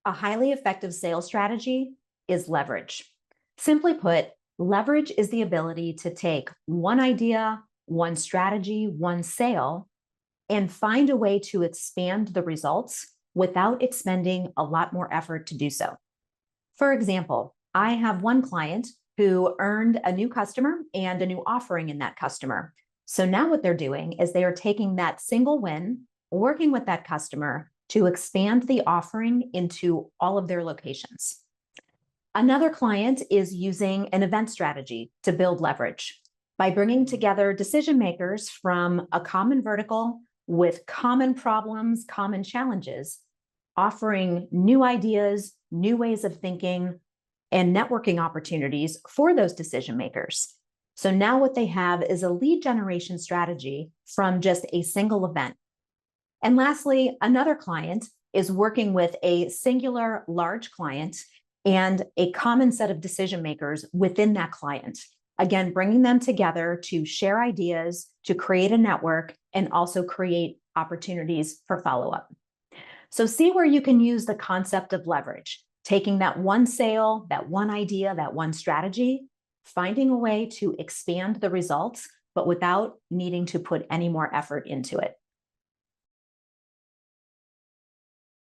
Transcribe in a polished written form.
A highly effective sales strategy is leverage. Simply put, leverage is the ability to take one idea, one strategy, one sale, and find a way to expand the results without expending a lot more effort to do so. For example, I have one client who earned a new customer and a new offering in that customer. So now what they're doing is they are taking that single win, working with that customer to expand the offering into all of their locations. Another client is using an event strategy to build leverage by bringing together decision makers from a common vertical with common problems, common challenges, offering new ideas, new ways of thinking, and networking opportunities for those decision makers. So now what they have is a lead generation strategy from just a single event. And lastly, another client is working with a singular large client and a common set of decision makers within that client. Again, bringing them together to share ideas, to create a network, and also create opportunities for follow-up. So see where you can use the concept of leverage, taking that one sale, that one idea, that one strategy, finding a way to expand the results, but without needing to put any more effort into it.